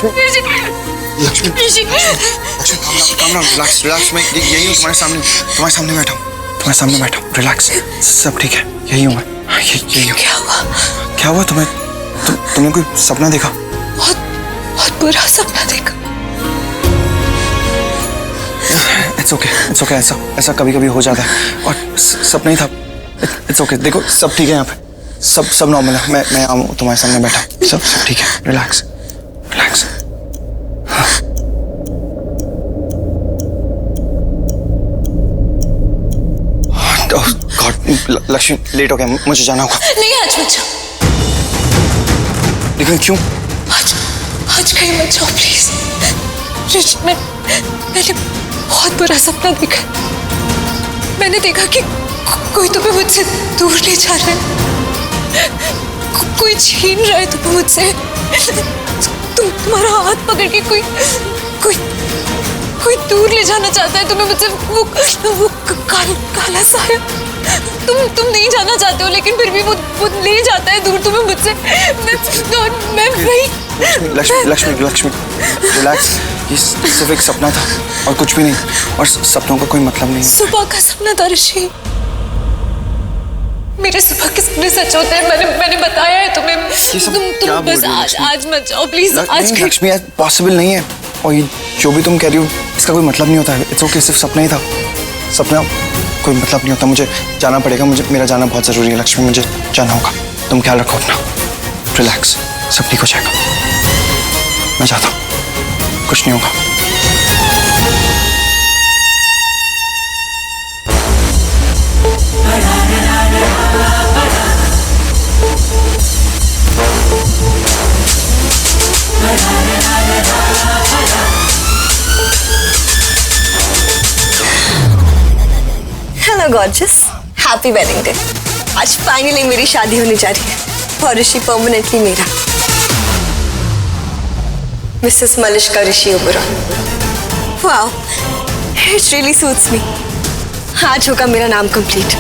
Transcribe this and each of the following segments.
Lakshmi Lakshmi Lakshmi calm down relax relax. मैं यही हूँ तुम्हारे सामने बैठा हूँ। रिलैक्स, सब ठीक है, यही हूँ मैं। यही हूँ। क्या हुआ तुमने कोई सपना देखा? बहुत बुरा सपना देखा। इट्स ओके ऐसा कभी कभी हो जाता है और सपना ही था। इट्स ओके, देखो सब ठीक है यहाँ पे, सब नॉर्मल है। मैं आऊँ तुम्हारे सामने बैठा, सब ठीक है। रिलैक्स। गॉड लक्ष्मी, लेट हो गया, मुझे जाना होगा। नहीं, आज मत जाओ। लेकिन क्यों? आज कहीं मत जाओ प्लीज। ऋषि, मैंने बहुत बुरा सपना देखा। मैंने देखा कि कोई तुम्हें मुझसे दूर ले जा रहा है, कोई छीन रहा है तुम्हें मुझसे। तुम्हारा हाथ पकड़ के कोई दूर ले जाना चाहता है तुम्हें मुझसे। वो काला साया। तुम नहीं जाना चाहते हो, लेकिन फिर भी वो ले जाता है दूर तुम्हें मुझसे। मैं वही। लक्ष्मी रिलैक्स। ये सिर्फ एक सपना था और कुछ भी नहीं, और सपनों का कोई मतलब नहीं। सुबह का सपना था ऋषि। मेरे सुबह के सपने सच होते हैं, मैंने बताया है तुम्हें। तुम बस आज मत जाओ प्लीज। आज लक्ष्मी, पॉसिबल नहीं है। और ये जो भी तुम कह रही हो इसका कोई मतलब नहीं होता है। इट्स ओके, सिर्फ सपना ही था। सपना कोई मतलब नहीं होता। मुझे जाना पड़ेगा, मेरा जाना बहुत जरूरी है लक्ष्मी, मुझे जाना होगा। तुम ख्याल रखो अपना। रिलैक्स, सब ठीक हो जाएगा। मैं जाता हूँ, कुछ नहीं होगा। Hello gorgeous, happy wedding day. आज फाइनली मेरी शादी होने जा रही है और ऋषि परमानेंटली मेरा। Mrs Malishka Rishi Oberoi. Wow, it really suits me. आज होगा मेरा नाम कंप्लीट।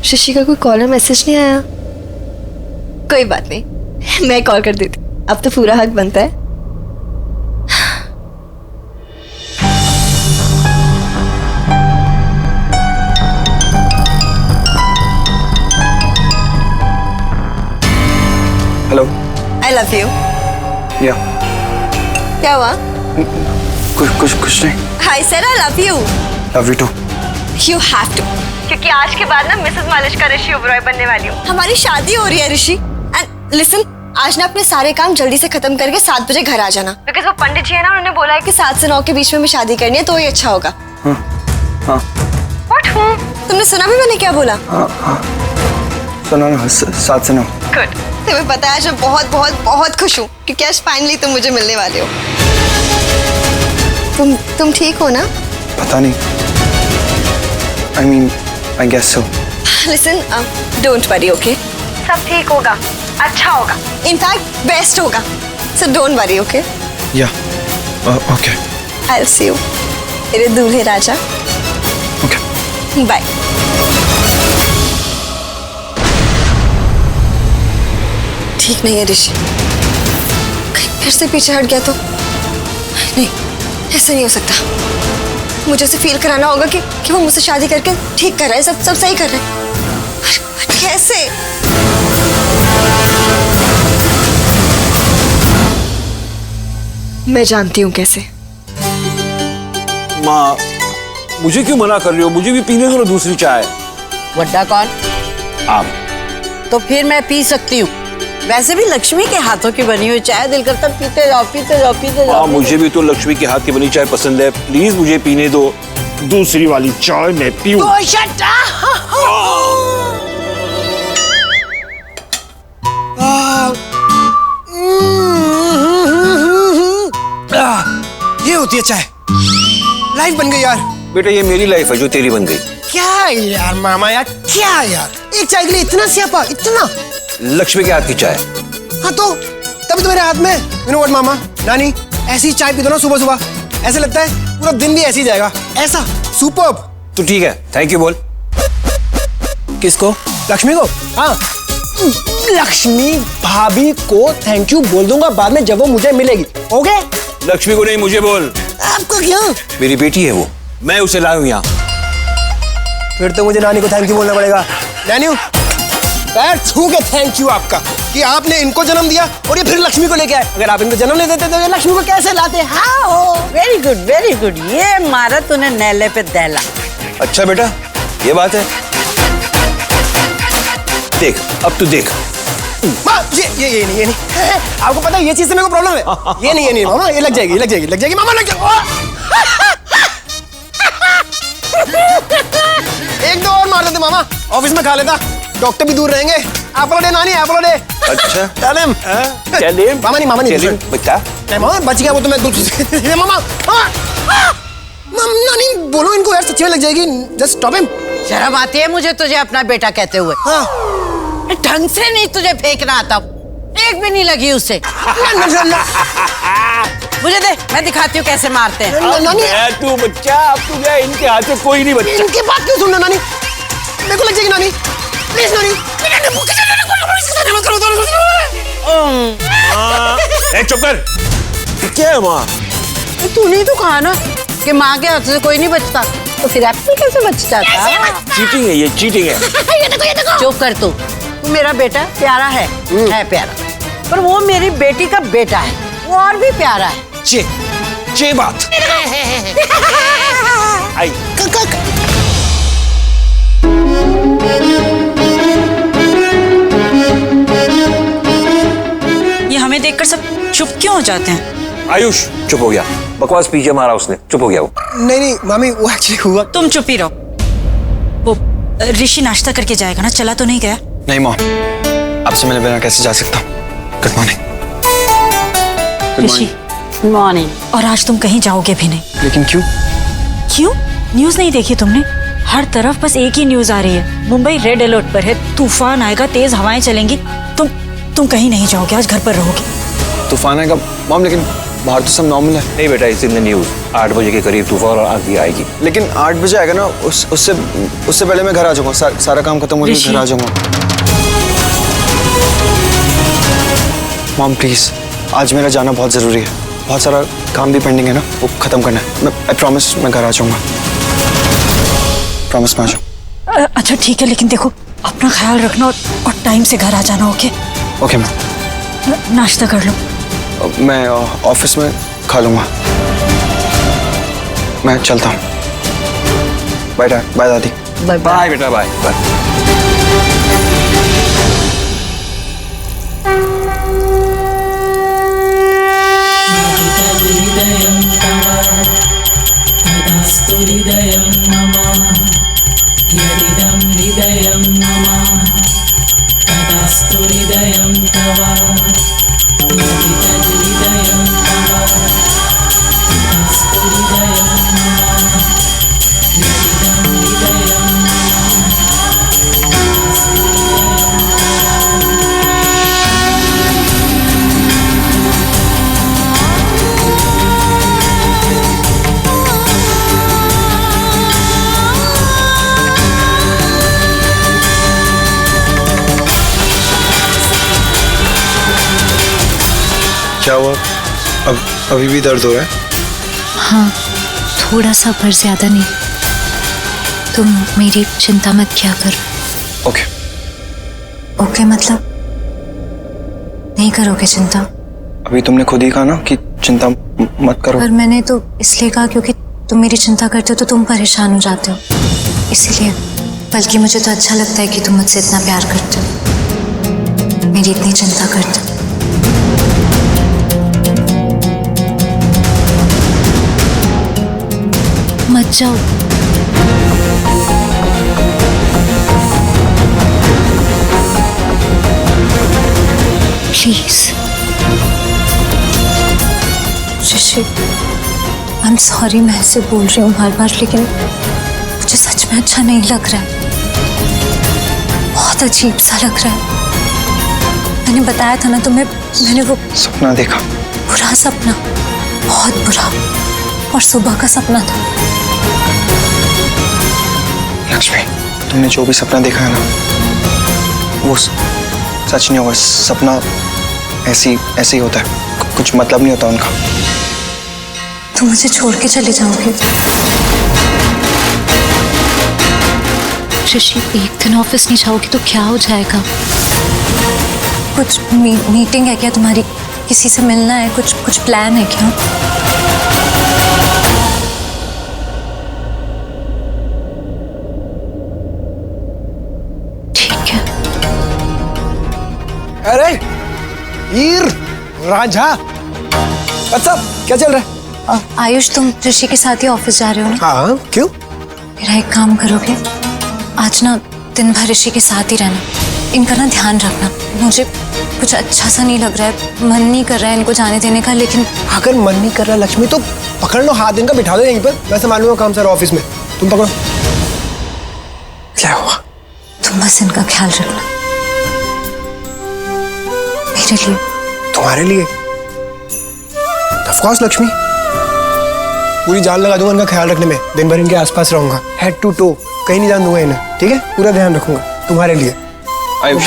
शशि का कोई कॉल या मैसेज नहीं आया? कोई बात नहीं, मैं कॉल कर देती। अब तो पूरा हक बनता है। हेलो। I love you. या क्या हुआ? कुछ नहीं। I said I love you. Love you too. You have to, क्योंकि आज के बाद ना मिसेस मलिश्का ऋषि ओबेरॉय बनने वाली हूँ। हमारी शादी हो रही है ऋषि। एंड लिसन, आज ना अपने सारे काम जल्दी से खत्म करके 7 बजे घर आ जाना, बिकॉज़ वो पंडित जी है ना, उन्होंने बोला है कि 7 से 9 के बीच में शादी करनी है, तो ये अच्छा होगा। हाँ। What? तुमने सुना भी मैंने क्या बोला? हाँ। सुना ना, 7 से 9। गुड। तुम्हें पता है आज मैं बहुत बहुत बहुत खुश हूँ, क्योंकि आज फाइनली तुम मुझे मिलने वाले हो। तुम ठीक हो ना? पता नहीं। I mean, I guess so. Listen, don't worry, okay? सब ठीक होगा, अच्छा होगा, इनफैक्ट बेस्ट होगा। So don't worry, okay? Yeah. Okay. I'll see you. मेरे दूल्हे राजा। Okay. Bye. ठीक नहीं है ऋषि, कहीं फिर से पीछे हट गया तो? नहीं, ऐसे नहीं हो सकता। मुझे से फील कराना होगा कि वो मुझसे शादी करके ठीक कर रहा है, सब सही कर रहा है। कैसे? मैं जानती हूँ कैसे। माँ, मुझे क्यों मना कर रही हो? मुझे भी पीने दो ना दूसरी चाय। वड्डा कौन? आप। तो फिर मैं पी सकती हूँ। वैसे भी लक्ष्मी के हाथों की बनी हुई चाय दिल करता पीते जाओ। मुझे भी तो लक्ष्मी के हाथ की बनी चाय पसंद है। प्लीज मुझे पीने दो दूसरी वाली चाय, मैं पीऊं। तो शट ये होती है चाय। लाइफ बन गई यार। बेटा, ये मेरी लाइफ है जो तेरी बन गई। क्या यार मामा, यार क्या यार, एक चाय के लिए इतना स्यापा, इतना। लक्ष्मी के हाथ की चाय। हाँ तो तभी तो मेरे हाथ में। यू नो व्हाट मामा, नानी, ऐसी चाय पी दो ना सुबह सुबह, ऐसे लगता है पूरा दिन भी ऐसे ही जाएगा। ऐसा सुपर्ब। तो ठीक है, थैंक यू बोल। किसको? लक्ष्मी को? हाँ, लक्ष्मी भाभी को थैंक यू बोल दूंगा बाद में जब वो मुझे मिलेगी। ओके? लक्ष्मी को नहीं, मुझे बोल। आपको क्यों? मेरी बेटी है वो, मैं उसे लाया हूं यहाँ। फिर तो मुझे नानी को थैंक यू बोलना पड़ेगा। नानी पैर छू के थैंक यू आपका कि आपने इनको जन्म दिया और ये फिर लक्ष्मी को लेके आए। अगर आप इनको जन्म नहीं देते तो ये लक्ष्मी को कैसे लाते? हाँ, वेरी गुड वेरी गुड। ये मारा तूने नेले पे दहला। अच्छा बेटा, ये बात है। देख, अब तू देख। माँ, ये नहीं। आपको पता है ये चीज से मेरे को प्रॉब्लम है। ये नहीं मामा, ये लग जाएगी मामा, लग जाएगी। एक दो और मार देते मामा, ऑफिस में खा लेता, डॉक्टर भी दूर रहेंगे। एप्पल डे नानी, एप्पल डे। अच्छा, क्या नेम? मामा नहीं बच्चा। नहीं मामा, बच गया वो तो मैं दूसरे मामा। नानी बोलो इनको यार, सच्ची में लग जाएगी। Just stop him. शर्म आती है मुझे तुझे अपना बेटा कहते हुए। हाँ। ढंग से नहीं तुझे फेंकना आता, एक भी नहीं लगी उसे। मुझे दे, मैं दिखाती हूँ कैसे मारते हैं। नानी तू बच्चा, अब तू गया, इनके हाथ से कोई नहीं बच्चा। इनकी बात क्यों सुनना नानी? मेरे को लग जाएगी नानी, प्लीज नानी। चुप कर। क्या है माँ? तूने तो कहा ना कि माँ के हाथ से कोई नहीं बचता, तो फिर एप्पल कैसे बच जाता? चीटिंग है ये, चीटिंग है। चुप कर तू मेरा बेटा प्यारा है प्यारा, पर वो मेरी बेटी का बेटा है, वो और भी प्यारा है। चे बात। आई। ये हमें देखकर सब चुप क्यों हो जाते हैं? आयुष चुप हो गया, बकवास पीछे मारा उसने, चुप हो गया वो। नहीं मामी, वो एक्चुअली हुआ। तुम चुप ही रहो। वो ऋषि नाश्ता करके जाएगा ना, चला तो नहीं गया? नहीं मॉम, आपसे मिले बिना कैसे जा सकता? Good morning. ऋषि मॉर्निंग। और आज तुम कहीं जाओगे भी नहीं? लेकिन क्यों? क्यों? न्यूज नहीं देखी तुमने? हर तरफ बस एक ही न्यूज आ रही है, मुंबई रेड अलर्ट पर है, तूफान आएगा, तेज हवाएं चलेंगी। तुम कहीं नहीं जाओगे, आज घर पर रहोगे। तूफान आएगा मॉम, लेकिन बाहर तो सब नॉर्मल है। नहीं बेटा, इस दिन न्यूज 8 बजे के करीब तूफान और आंधी आएगी। लेकिन 8 बजे आएगा ना, उससे पहले मैं घर आ जाऊंगा। सारा काम खत्म हो जाए घर आ जाऊंगा। मॉम प्लीज, आज मेरा जाना बहुत जरूरी है, बहुत सारा काम भी पेंडिंग है ना, वो खत्म करना है। आई प्रॉमिस मैं घर आ जाऊंगा, प्रॉमिस मैं आ जाऊंगा। अच्छा ठीक है, लेकिन देखो अपना ख्याल रखना और टाइम से घर आ जाना। ओके? Okay ma'am. नाश्ता कर लो। मैं ऑफिस में खा लूंगा। मैं चलता हूँ। बाय दादी। बाय बेटा, बाय बाय। हृदयं मम यदिदं हृदयं मम तदास्तु हृदयं तव यदि तद्हृदयं तव तदास्तु हृदयं मम यदिदं हृदयं मम तदास्तु हृदयं क्या हुआ? अब अभी भी दर्द हो रहा है? हाँ, थोड़ा सा, पर ज्यादा नहीं। तुम मेरी चिंता मत किया करो। ओके। ओके मतलब नहीं करोगे चिंता? अभी तुमने खुद ही कहा ना कि चिंता मत करो। पर मैंने तो इसलिए कहा क्योंकि तुम मेरी चिंता करते हो तो तुम परेशान हो जाते हो, इसीलिए। बल्कि मुझे तो अच्छा लगता है कि तुम मुझसे इतना प्यार करते हो, मेरी इतनी चिंता करते हो। मत जाओ। Please Rishi, I am sorry, मैं ऐसे बोल रही हूँ बार बार, लेकिन मुझे सच में अच्छा नहीं लग रहा है, बहुत अजीब सा लग रहा है। मैंने बताया था ना तुम्हें, मैंने वो सपना देखा, बुरा सपना, बहुत बुरा, और सुबह का सपना था। लक्ष्मी तुमने जो भी सपना देखा है ना, वो सच नहीं होगा। सपना ऐसे ही होता है, कुछ मतलब नहीं होता उनका। तुम मुझे छोड़ के चले जाओगे? ऋषि, एक दिन ऑफिस नहीं जाओगी तो क्या हो जाएगा? कुछ मीटिंग है क्या तुम्हारी? किसी से मिलना है? कुछ प्लान है क्या? ठीक है। अरे हीर रांझा, अच्छा क्या चल रहा है? आयुष, तुम ऋषि के साथ ही ऑफिस जा रहे हो ना? हाँ, क्यों? मेरा एक काम करोगे? आज ना दिन भर ऋषि के साथ ही रहना, इनका ना ध्यान रखना। मुझे कुछ अच्छा सा नहीं लग रहा है, मन नहीं कर रहा है इनको जाने देने का, लेकिन अगर मन नहीं कर रहा लक्ष्मी तो पकड़ लो हाथ, इनका बिठा दो यहीं पर, मैं संभालूंगा काम सारा ऑफिस में, तुम पकड़ो। क्या हुआ? तुम बस इनका ख्याल रखना मेरे लिए। तुम्हारे लिए? ऑफ कोर्स लक्ष्मी, पूरी जान लगा दूंगा इनका ख्याल रखने में, दिन भर इनके आसपास रहूंगा, हेड टू टो, कहीं नहीं जान दूंगा इन्हें, ठीक है? पूरा ध्यान रखूंगा तुम्हारे लिए। आयुष,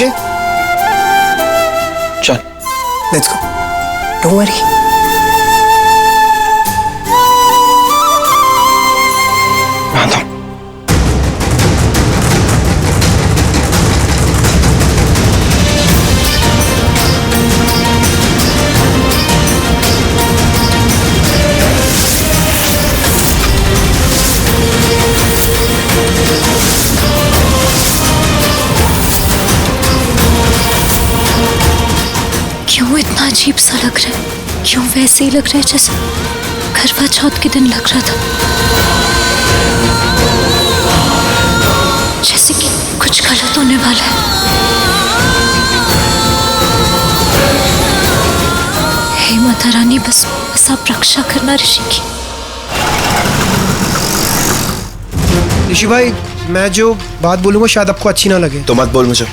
चल लेट्स गो, डोंट वरी। आता हूं। क्यों इतना अजीब सा लग रहा है? क्यों वैसे ही लग रहा है जैसे करवा चौथ के दिन लग रहा था? जैसे कि कुछ गलत होने वाला है। हे माता रानी, बस आप रक्षा करना ऋषि की। ऋषि भाई, मैं जो बात बोलूंगा शायद आपको अच्छी ना लगे, तो मत बोल मुझे।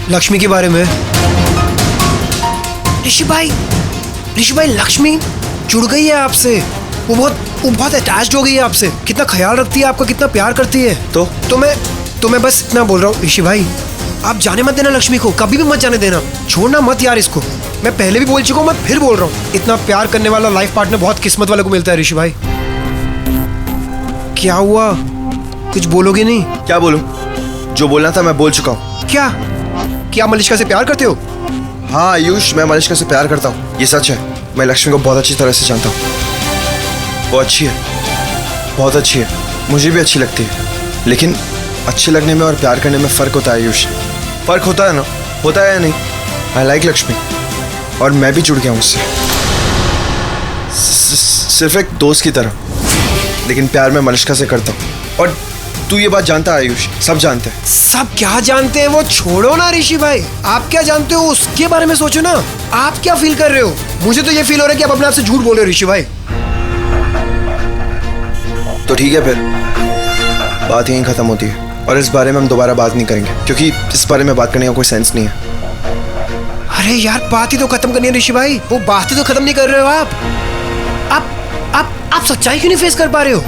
लक्ष्मी के बारे में। ऋषि भाई, लक्ष्मी जुड़ गई है आपसे, वो बहुत अटैच्ड हो गई है आपसे, कितना ख्याल रखती है आपका, कितना प्यार करती है। तो मैं बस इतना बोल रहा हूँ ऋषि भाई, आप जाने मत देना लक्ष्मी को, कभी भी मत जाने देना, छोड़ना मत यार इसको। मैं पहले भी बोल चुका हूँ, मैं फिर बोल रहा हूँ, इतना प्यार करने वाला लाइफ पार्टनर बहुत किस्मत वाले को मिलता है ऋषि भाई। क्या हुआ, कुछ बोलोगे नहीं? क्या बोलूं? जो बोलना था मैं बोल चुका हूँ। क्या मलिष्का से प्यार करते हो? हाँ आयुष, मैं मलिष्का से प्यार करता हूँ, ये सच है। मैं लक्ष्मी को बहुत अच्छी तरह से जानता हूँ, वो अच्छी है, बहुत अच्छी है, मुझे भी अच्छी लगती है। लेकिन अच्छे लगने में और प्यार करने में फ़र्क होता है आयुष, फ़र्क होता है ना? होता है या नहीं? आई लाइक लक्ष्मी और मैं भी जुड़ गया हूँ उससे, सिर्फ एक दोस्त की तरह, लेकिन प्यार मैं मलिष्का से करता हूँ। और तू ये बात जानता है आयुष, सब जानते हैं। सब क्या जानते हैं वो छोड़ो ना ऋषि भाई, आप क्या जानते हो उसके बारे में सोचो ना। आप क्या फील कर रहे हो? मुझे तो ये फील हो रहा है कि आप अपने आप से झूठ बोल रहे हो ऋषि भाई। तो ठीक है, फिर बात यहीं खत्म होती है और इस बारे में हम दोबारा बात नहीं करेंगे, क्योंकि इस बारे में बात करने का कोई सेंस नहीं है। अरे यार, बात ही तो खत्म करनी है ऋषि भाई, वो बात ही तो खत्म नहीं कर रहे हो आप सच्चाई क्यों नहीं फेस कर पा रहे हो?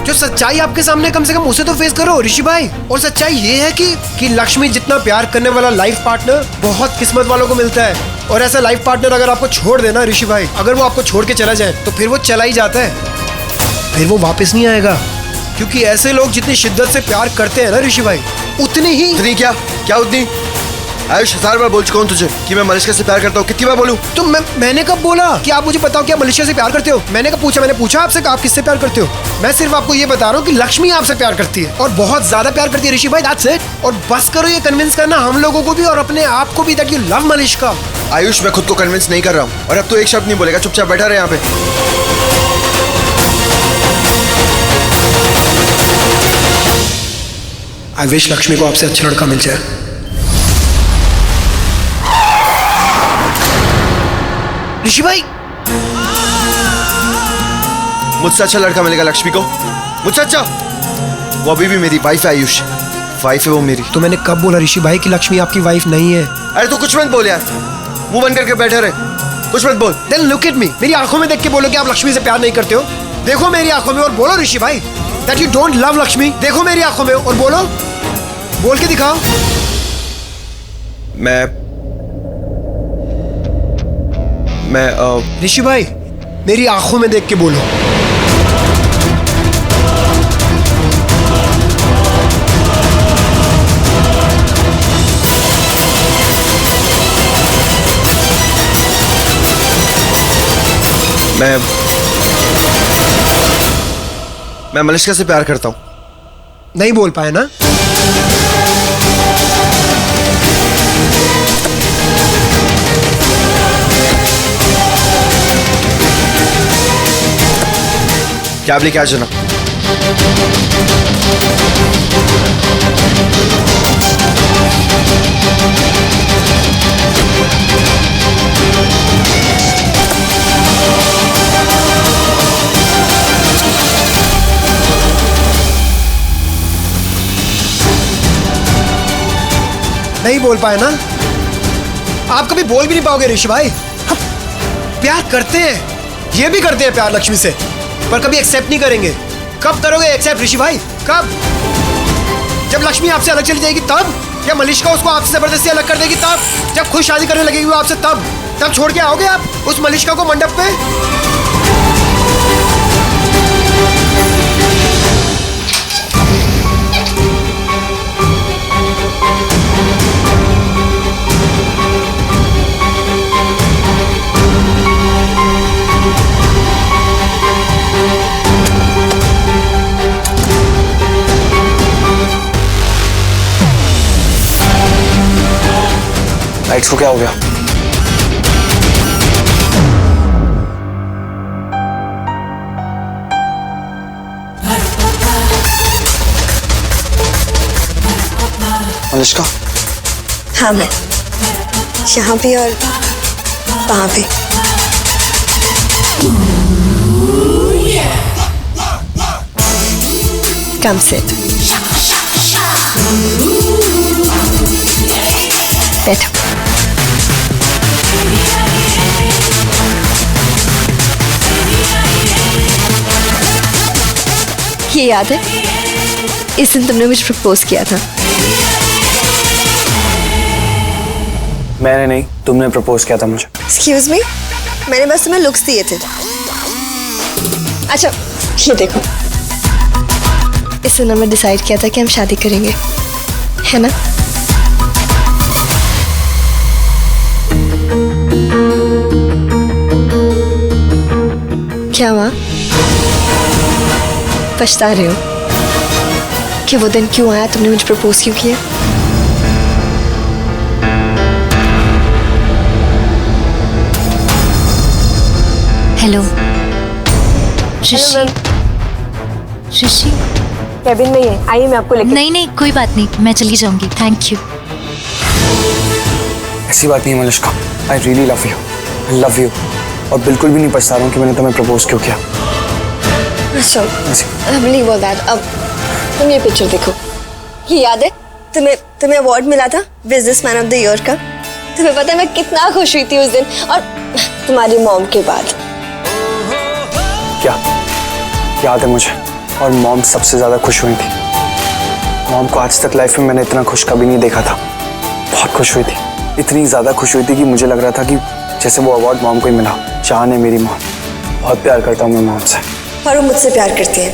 जो सच्चाई आपके सामने, कम से कम उसे तो फेस करो ऋषि भाई। और सच्चाई ये है कि लक्ष्मी जितना प्यार करने वाला लाइफ पार्टनर बहुत किस्मत वालों को मिलता है। और ऐसा लाइफ पार्टनर अगर आपको छोड़ देना ऋषि भाई, अगर वो आपको छोड़ के चला जाए तो फिर वो चला ही जाता है, फिर वो वापस नहीं आएगा। क्योंकि ऐसे लोग जितनी शिद्दत से प्यार करते हैं ना ऋषि भाई, उतनी ही क्या उतनी? आयुष, 1000 बार बोल चुका हूँ तुझे कि मैं मलिष्का से प्यार करता हूँ, कितनी बार बोलूँ? तो मैंने कब बोला कि आप मुझे बताओ कि आप मलिष्का से प्यार करते हो? मैंने पूछा आपसे कि आप किससे प्यार करते हो? मैं सिर्फ आपको ये बता रहा हूँ कि लक्ष्मी आपसे प्यार करती है और बहुत ज्यादा प्यार करती है ऋषि भाई, दैट्स इट। और बस करो ये कन्विंस करना हम लोगों को भी और अपने आप को भी that you love Malishka. Ayush, मैं खुद को कन्विंस नहीं कर रहा हूँ और अब तो एक शब्द नहीं बोलेगा, चुपचाप बैठा रहे यहाँ पे। आई विश लक्ष्मी को आपसे अच्छा लड़का मिल जाए। ऋषि भाई, मुझसे अच्छा लड़का मिलेगा लक्ष्मी को, मुझसे अच्छा। वो अभी भी मेरी वाइफ है आयुष, वाइफ है वो मेरी। तो मैंने कब बोला ऋषि भाई कि लक्ष्मी आपकी वाइफ नहीं है? अरे तो कुछ मत बोल यार, मुंह बंद करके बैठे रहे, कुछ मत बोल। Then look at me, मेरी आंखों में देख के बोलो कि आप लक्ष्मी से प्यार नहीं करते हो। देखो मेरी आंखों में और बोलो ऋषि भाई, that you don't love Lakshmi? देखो मेरी आंखों में और बोलो, बोल के दिखाओ। मैं ऋषि भाई, मेरी आंखों में देख के बोलो। मैं मलिष्का से प्यार करता हूँ। नहीं बोल पाए ना? क्या आप लेके आ जाना। नहीं बोल पाए ना? आप कभी बोल भी नहीं पाओगे ऋषि भाई। हम प्यार करते हैं, ये भी करते हैं प्यार लक्ष्मी से, पर कभी एक्सेप्ट नहीं करेंगे। कब करोगे एक्सेप्ट ऋषि भाई? कब? जब लक्ष्मी आपसे अलग चली जाएगी तब? या मलिष्का उसको आपसे जबरदस्ती अलग कर देगी तब? जब खुद शादी करने लगेगी वो आपसे तब छोड़ के आओगे आप उस मलिष्का को मंडप पे? लाइट्स को क्या हो गया? मलिष्का? हाँ, मैं यहाँ भी और वहाँ भी। कम सेट बैठो। ये याद है इस दिन तुमने मुझे प्रपोज किया था? मैंने नहीं, तुमने प्रपोज किया था मुझे। एक्सक्यूज मी, मैंने बस तुम्हें लुक्स दिए थे। अच्छा ये देखो, इस दिन हमने डिसाइड किया था कि हम शादी करेंगे, है ना? क्या हुआ? पछता रहे हो कि वो दिन क्यों आया, तुमने मुझे प्रपोज क्यों किया? हेलो ऋषि। ऋषि कैबिन में ही है, आइए मैं आपको लेकर। नहीं नहीं कोई बात नहीं, मैं चली जाऊंगी, थैंक यू। ऐसी बात नहीं है Malishka, I really love you, I love you, और बिल्कुल भी नहीं पछता रहा हूँ कि मैंने तुम्हें प्रपोज क्यों किया। अच्छा, I believe all that। अब तुम ये पिक्चर देखो, ये याद है तुम्हें अवार्ड मिला था बिजनेसमैन ऑफ द ईयर का? तुम्हें पता है मैं कितना खुश हुई थी उस दिन, और तुम्हारी मॉम के बाद। क्या याद है मुझे, और मॉम सबसे ज्यादा खुश हुई थी। मॉम को आज तक लाइफ में मैंने इतना खुश कभी नहीं देखा था। बहुत खुश हुई थी, इतनी ज्यादा खुश हुई थी कि मुझे लग रहा था कि जैसे वो अवार्ड मॉम को ही मिला। जान है मेरी मॉम, बहुत प्यार करता हूँ मैं मॉम से। और वो मुझसे प्यार करती है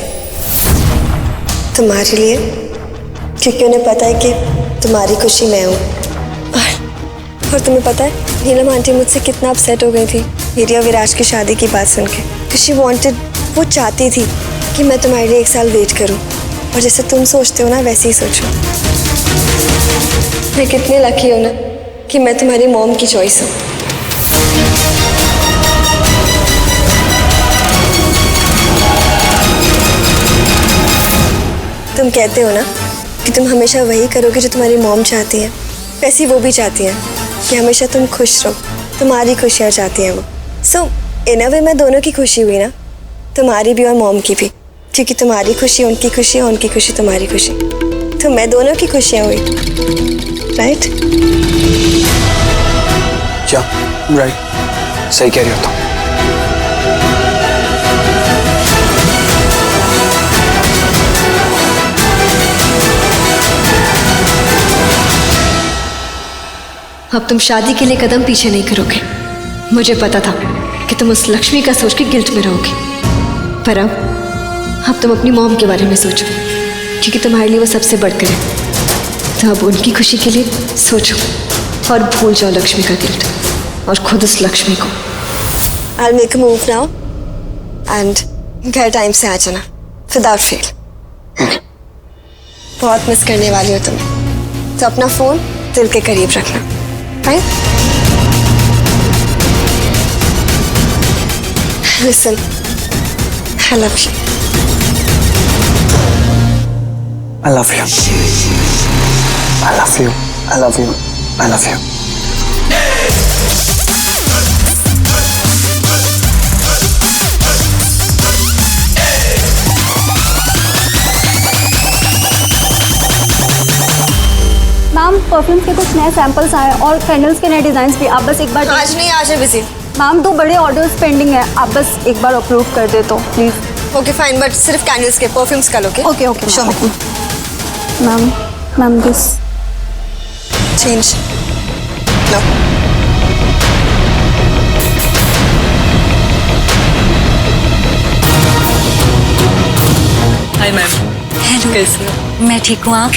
तुम्हारे लिए, क्योंकि उन्हें पता है कि तुम्हारी खुशी मैं हूँ। और तुम्हें पता है नीलम आंटी मुझसे कितना अपसेट हो गई थी मेरी और विराज की शादी की बात सुन के। शी वांटेड, वो चाहती थी कि मैं तुम्हारे लिए 1 साल वेट करूं, और जैसे तुम सोचते हो ना वैसे ही सोचो। मैं कितनी लकी हूं ना कि मैं तुम्हारी मॉम की चॉइस हूँ। तुम कहते हो ना कि तुम हमेशा वही करोगे जो तुम्हारी मॉम चाहती है, वैसे वो भी चाहती है कि हमेशा तुम खुश रहो, तुम्हारी खुशियाँ चाहती हैं वो। सो इन अ वे मैं दोनों की खुशी हुई ना, तुम्हारी भी और मॉम की भी, क्योंकि तुम्हारी खुशी उनकी खुशी और उनकी खुशी तुम्हारी खुशी, तो मैं दोनों की खुशियाँ हुई, राइट? क्या राइट, सही कह रही हो तुम। अब तुम शादी के लिए कदम पीछे नहीं करोगे। मुझे पता था कि तुम उस लक्ष्मी का सोच के गिल्ट में रहोगे, पर अब तुम अपनी मॉम के बारे में सोचो, क्योंकि तुम्हारे लिए वो सबसे बढ़कर है। तो अब उनकी खुशी के लिए सोचो और भूल जाओ लक्ष्मी का गिल्ट और खुद उस लक्ष्मी को। I'll make a move now and घर टाइम से आ जाना without fail। बहुत मिस करने वाली हो तुम, तो अपना फोन दिल के करीब रखना, right? Listen, I love you. I love you. I love you. I love you. I love you. Ma'am perfume के कुछ नए सैंपल्स आए और कैंडल्स के नए डिजाइन भी। आप बस एक बार आज नहीं, आज है बिजी। मैम 2 बड़े ऑर्डर्स पेंडिंग है, आप बस एक बार अप्रूव कर दे तो प्लीज। ओके फाइन, बट सिर्फ कैंडल्स के, परफ्यूम्स का लोगे? Okay okay show me. Ma'am this change low. Hi ma'am. Hello, कैसे हो? मैं ठीक हूँ, आप?